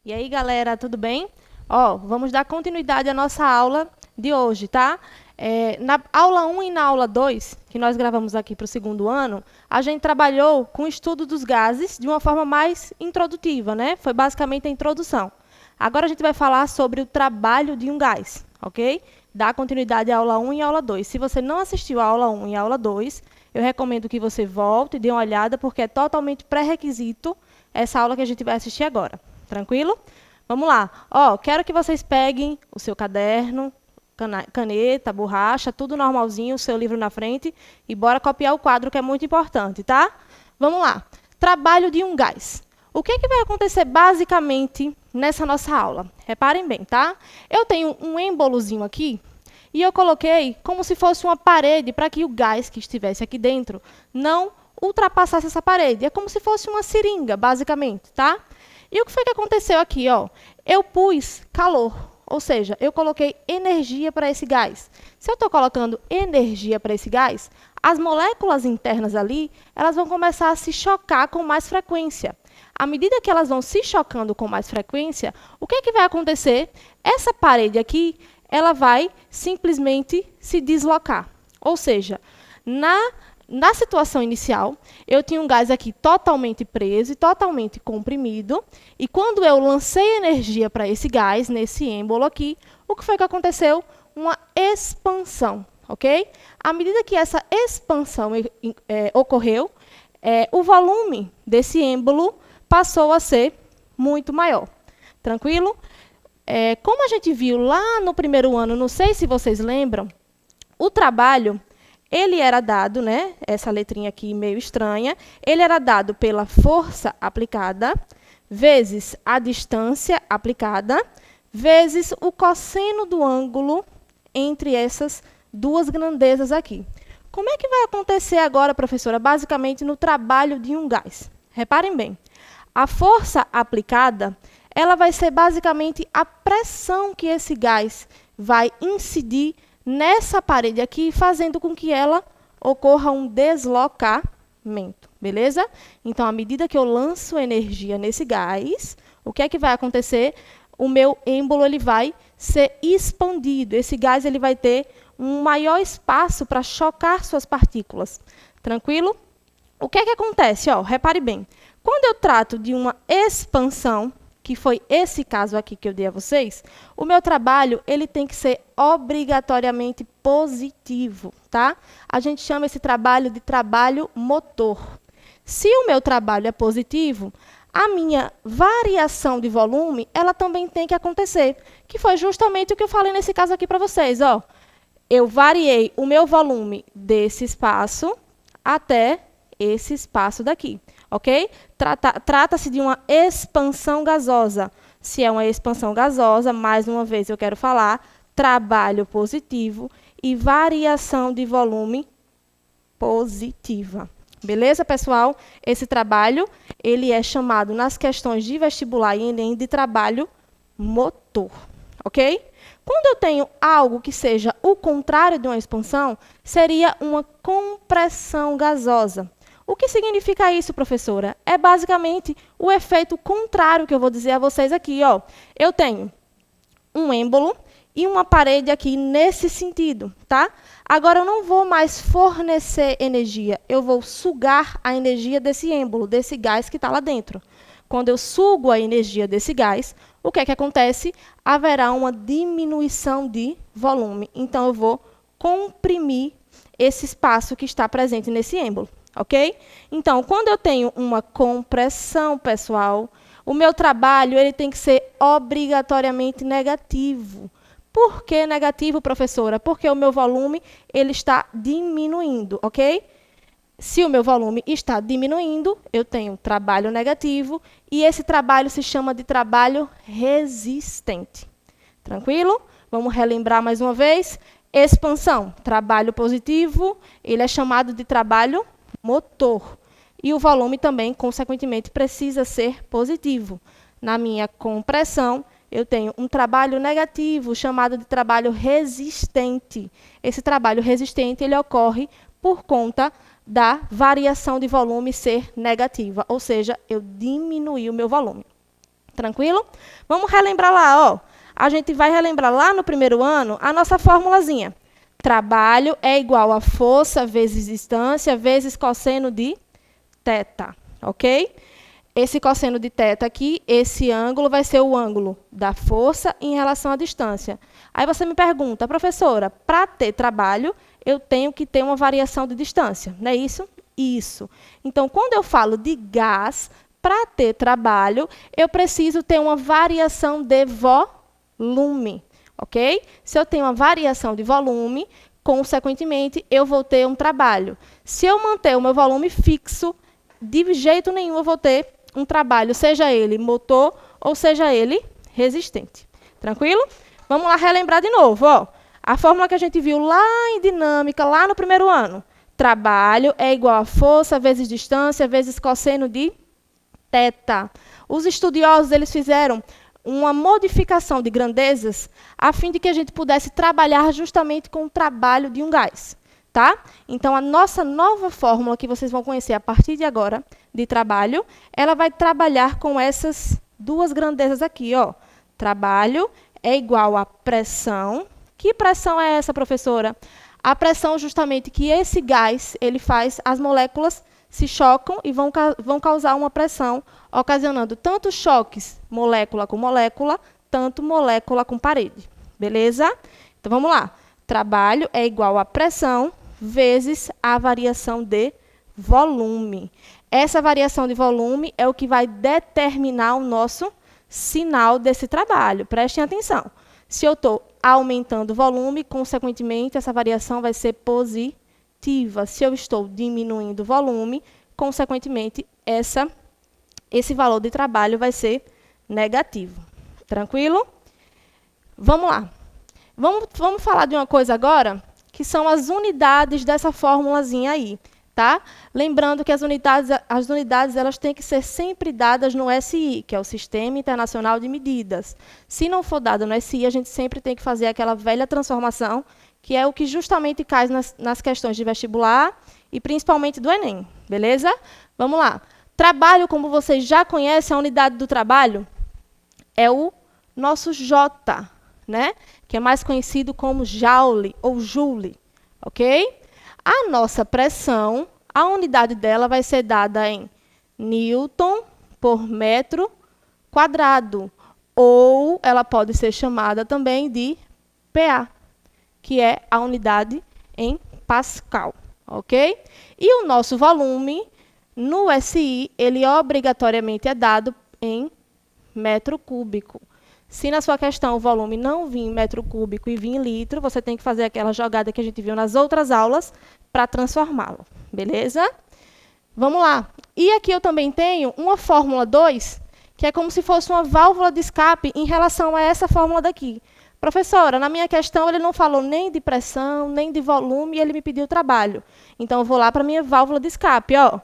E aí, galera, tudo bem? Ó, vamos dar continuidade à nossa aula de hoje, tá? Na aula 1 e na aula 2, que nós gravamos aqui para o segundo ano, a gente trabalhou com o estudo dos gases de uma forma mais introdutiva, né? Foi basicamente a introdução. Agora a gente vai falar sobre o trabalho de um gás, ok? Dá continuidade à aula 1 e à aula 2. Se você não assistiu à aula 1 e à aula 2, eu recomendo que você volte e dê uma olhada, porque é totalmente pré-requisito essa aula que a gente vai assistir agora. Tranquilo? Vamos lá. Ó, quero que vocês peguem o seu caderno, caneta, borracha, tudo normalzinho, o seu livro na frente, e bora copiar o quadro, que é muito importante, tá? Vamos lá. Trabalho de um gás. O que vai acontecer basicamente nessa nossa aula? Reparem bem, tá? Eu tenho um êmbolozinho aqui, e eu coloquei como se fosse uma parede para que o gás que estivesse aqui dentro não ultrapassasse essa parede. É como se fosse uma seringa, basicamente, tá? E o que foi que aconteceu aqui? Ó? Eu pus calor, ou seja, eu coloquei energia para esse gás. Se eu estou colocando energia para esse gás, as moléculas internas ali, elas vão começar a se chocar com mais frequência. À medida que elas vão se chocando com mais frequência, o que vai acontecer? Essa parede aqui, ela vai simplesmente se deslocar. Ou seja, na situação inicial, eu tinha um gás aqui totalmente preso e totalmente comprimido, e quando eu lancei energia para esse gás, nesse êmbolo aqui, o que foi que aconteceu? Uma expansão, ok? À medida que essa expansão ocorreu, o volume desse êmbolo passou a ser muito maior. Tranquilo? Como a gente viu lá no primeiro ano, não sei se vocês lembram, o trabalho ele era dado, né, essa letrinha aqui meio estranha, ele era dado pela força aplicada, vezes a distância aplicada, vezes o cosseno do ângulo entre essas duas grandezas aqui. Como é que vai acontecer agora, professora? Basicamente no trabalho de um gás. Reparem bem, a força aplicada, ela vai ser basicamente a pressão que esse gás vai incidir nessa parede aqui, fazendo com que ela ocorra um deslocamento, beleza? Então, à medida que eu lanço energia nesse gás, o que é que vai acontecer? O meu êmbolo ele vai ser expandido. Esse gás ele vai ter um maior espaço para chocar suas partículas. Tranquilo? O que é que acontece? Ó, repare bem. Quando eu trato de uma expansão, que foi esse caso aqui que eu dei a vocês, o meu trabalho ele tem que ser obrigatoriamente positivo, tá? A gente chama esse trabalho de trabalho motor. Se o meu trabalho é positivo, a minha variação de volume, ela também tem que acontecer, que foi justamente o que eu falei nesse caso aqui para vocês, ó. Eu variei o meu volume desse espaço até esse espaço daqui. Ok? Trata-se de uma expansão gasosa. Se é uma expansão gasosa, mais uma vez eu quero falar, trabalho positivo e variação de volume positiva. Beleza, pessoal? Esse trabalho, ele é chamado nas questões de vestibular e Enem de trabalho motor. Ok? Quando eu tenho algo que seja o contrário de uma expansão, seria uma compressão gasosa. O que significa isso, professora? É basicamente o efeito contrário que eu vou dizer a vocês aqui. Ó. Eu tenho um êmbolo e uma parede aqui nesse sentido, tá? Agora, eu não vou mais fornecer energia, eu vou sugar a energia desse êmbolo, desse gás que está lá dentro. Quando eu sugo a energia desse gás, o que é que acontece? Haverá uma diminuição de volume. Então, eu vou comprimir esse espaço que está presente nesse êmbolo. Ok? Então, quando eu tenho uma compressão, pessoal, o meu trabalho ele tem que ser obrigatoriamente negativo. Por que negativo, professora? Porque o meu volume ele está diminuindo, ok? Se o meu volume está diminuindo, eu tenho trabalho negativo e esse trabalho se chama de trabalho resistente. Tranquilo? Vamos relembrar mais uma vez. Expansão, trabalho positivo, ele é chamado de trabalho motor. E o volume também, consequentemente, precisa ser positivo. Na minha compressão, eu tenho um trabalho negativo, chamado de trabalho resistente. Esse trabalho resistente ele ocorre por conta da variação de volume ser negativa, ou seja, eu diminuí o meu volume. Tranquilo? Vamos relembrar lá, ó. A gente vai relembrar lá no primeiro ano a nossa formulazinha. Trabalho é igual a força vezes distância vezes cosseno de θ, ok? Esse cosseno de θ aqui, esse ângulo vai ser o ângulo da força em relação à distância. Aí você me pergunta, professora, para ter trabalho, eu tenho que ter uma variação de distância, não é isso? Isso. Então, quando eu falo de gás, para ter trabalho, eu preciso ter uma variação de volume, ok? Se eu tenho uma variação de volume, consequentemente, eu vou ter um trabalho. Se eu manter o meu volume fixo, de jeito nenhum eu vou ter um trabalho, seja ele motor ou seja ele resistente. Tranquilo? Vamos lá relembrar de novo, ó. A fórmula que a gente viu lá em dinâmica, lá no primeiro ano. Trabalho é igual a força vezes distância vezes cosseno de θ. Os estudiosos eles fizeram uma modificação de grandezas a fim de que a gente pudesse trabalhar justamente com o trabalho de um gás. Tá? Então, a nossa nova fórmula, que vocês vão conhecer a partir de agora, de trabalho, ela vai trabalhar com essas duas grandezas aqui. Ó. Trabalho é igual a pressão. Que pressão é essa, professora? A pressão justamente que esse gás ele faz, as moléculas se chocam e vão causar uma pressão, ocasionando tanto choques molécula com molécula, tanto molécula com parede. Beleza? Então, vamos lá. Trabalho é igual a pressão vezes a variação de volume. Essa variação de volume é o que vai determinar o nosso sinal desse trabalho. Prestem atenção. Se eu estou aumentando o volume, consequentemente, essa variação vai ser positiva. Se eu estou diminuindo o volume, consequentemente, esse valor de trabalho vai ser negativo. Tranquilo? Vamos lá. Vamos falar de uma coisa agora, que são as unidades dessa formulazinha aí. Tá? Lembrando que as unidades elas têm que ser sempre dadas no SI, que é o Sistema Internacional de Medidas. Se não for dada no SI, a gente sempre tem que fazer aquela velha transformação, que é o que justamente cai nas questões de vestibular e principalmente do Enem. Beleza? Vamos lá. Trabalho, como vocês já conhecem, a unidade do trabalho é o nosso J, né? Que é mais conhecido como Joule ou Joule. Ok? A nossa pressão, a unidade dela vai ser dada em Newton por metro quadrado. Ou ela pode ser chamada também de PA, que é a unidade em Pascal. Ok? E o nosso volume, no SI, ele obrigatoriamente é dado em metro cúbico. Se na sua questão o volume não vir em metro cúbico e vir em litro, você tem que fazer aquela jogada que a gente viu nas outras aulas para transformá-lo. Beleza? Vamos lá. E aqui eu também tenho uma fórmula 2, que é como se fosse uma válvula de escape em relação a essa fórmula daqui. Professora, na minha questão ele não falou nem de pressão, nem de volume, e ele me pediu trabalho. Então, eu vou lá para a minha válvula de escape. Ó.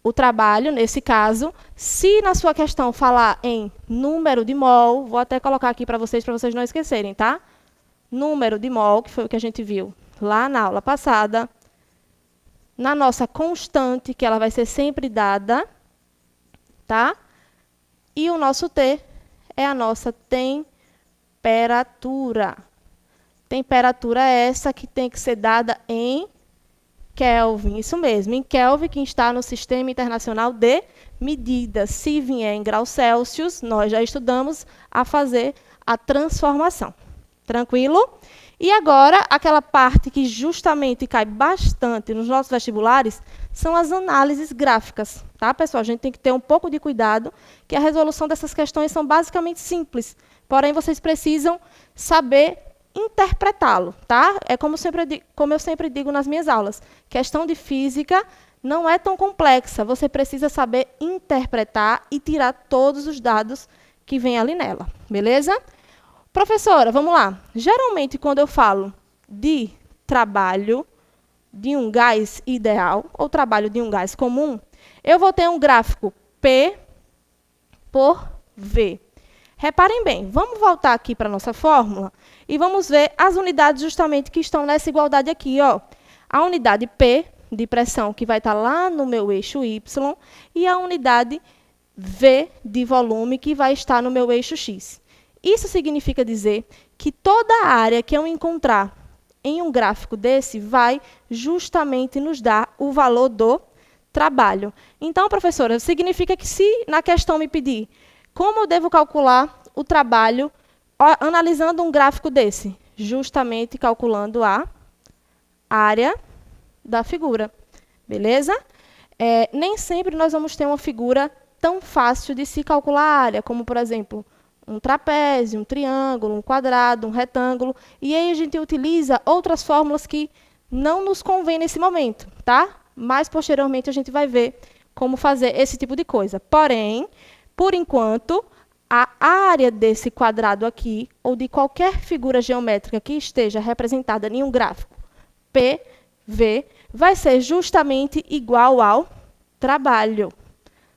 O trabalho, nesse caso, se na sua questão falar em número de mol, vou até colocar aqui para vocês não esquecerem, tá? Número de mol, que foi o que a gente viu lá na aula passada. Na nossa constante, que ela vai ser sempre dada, tá? E o nosso T é a nossa temperatura. Temperatura é essa que tem que ser dada em Kelvin, isso mesmo, em Kelvin, que está no Sistema Internacional de Medidas. Se vier em graus Celsius, nós já estudamos a fazer a transformação. Tranquilo? E agora, aquela parte que justamente cai bastante nos nossos vestibulares são as análises gráficas. Tá, pessoal? A gente tem que ter um pouco de cuidado, que a resolução dessas questões são basicamente simples. Porém, vocês precisam saber interpretá-lo, tá? É como eu sempre digo nas minhas aulas. Questão de física não é tão complexa. Você precisa saber interpretar e tirar todos os dados que vêm ali nela. Beleza? Professora, vamos lá. Geralmente, quando eu falo de trabalho de um gás ideal ou trabalho de um gás comum, eu vou ter um gráfico P por V. Reparem bem, vamos voltar aqui para a nossa fórmula e vamos ver as unidades justamente que estão nessa igualdade aqui. Ó. A unidade P de pressão, que vai estar lá no meu eixo Y, e a unidade V de volume que vai estar no meu eixo X. Isso significa dizer que toda a área que eu encontrar em um gráfico desse vai justamente nos dar o valor do trabalho. Então, professora, significa que se na questão me pedir como eu devo calcular o trabalho analisando um gráfico desse, justamente calculando a área da figura, beleza? Nem sempre nós vamos ter uma figura tão fácil de se calcular a área, como, por exemplo, um trapézio, um triângulo, um quadrado, um retângulo, e aí a gente utiliza outras fórmulas que não nos convém nesse momento, tá? Mas, posteriormente, a gente vai ver como fazer esse tipo de coisa. Porém, por enquanto, a área desse quadrado aqui, ou de qualquer figura geométrica que esteja representada em um gráfico PV, vai ser justamente igual ao trabalho.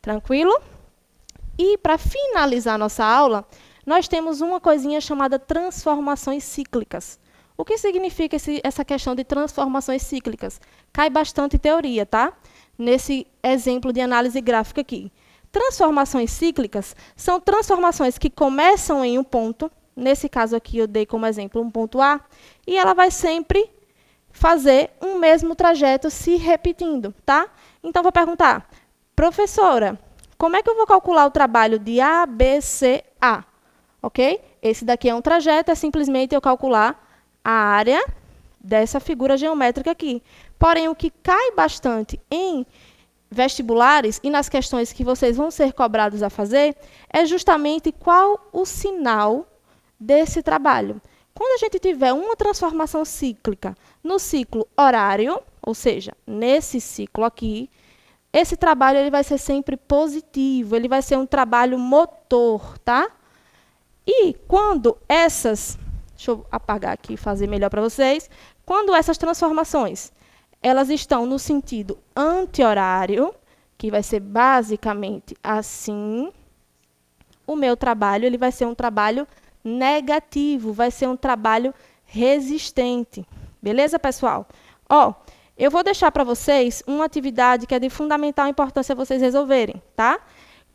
Tranquilo? E, para finalizar nossa aula, nós temos uma coisinha chamada transformações cíclicas. O que significa essa questão de transformações cíclicas? Cai bastante teoria, tá? Nesse exemplo de análise gráfica aqui. Transformações cíclicas são transformações que começam em um ponto, nesse caso aqui eu dei como exemplo um ponto A, e ela vai sempre fazer um mesmo trajeto se repetindo, tá? Então, vou perguntar, professora, como é que eu vou calcular o trabalho de A, B, C, A? Ok? Esse daqui é um trajeto, é simplesmente eu calcular a área dessa figura geométrica aqui. Porém, o que cai bastante em vestibulares e nas questões que vocês vão ser cobrados a fazer é justamente qual o sinal desse trabalho. Quando a gente tiver uma transformação cíclica no ciclo horário, ou seja, nesse ciclo aqui, esse trabalho ele vai ser sempre positivo, ele vai ser um trabalho motor, tá? E quando essas, deixa eu apagar aqui e fazer melhor para vocês, quando essas transformações, elas estão no sentido anti-horário, que vai ser basicamente assim, o meu trabalho ele vai ser um trabalho negativo, vai ser um trabalho resistente. Beleza, pessoal? Eu vou deixar para vocês uma atividade que é de fundamental importância vocês resolverem, tá?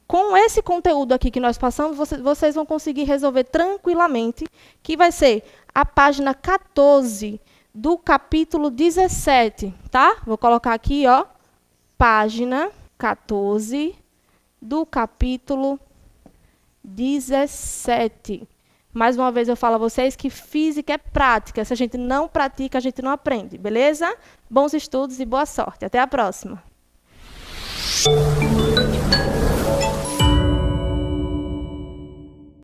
Com esse conteúdo aqui que nós passamos, vocês vão conseguir resolver tranquilamente, que vai ser a página 14 do capítulo 17, tá? Vou colocar aqui, página 14 do capítulo 17. Mais uma vez eu falo a vocês que física é prática. Se a gente não pratica, a gente não aprende, beleza? Bons estudos e boa sorte. Até a próxima.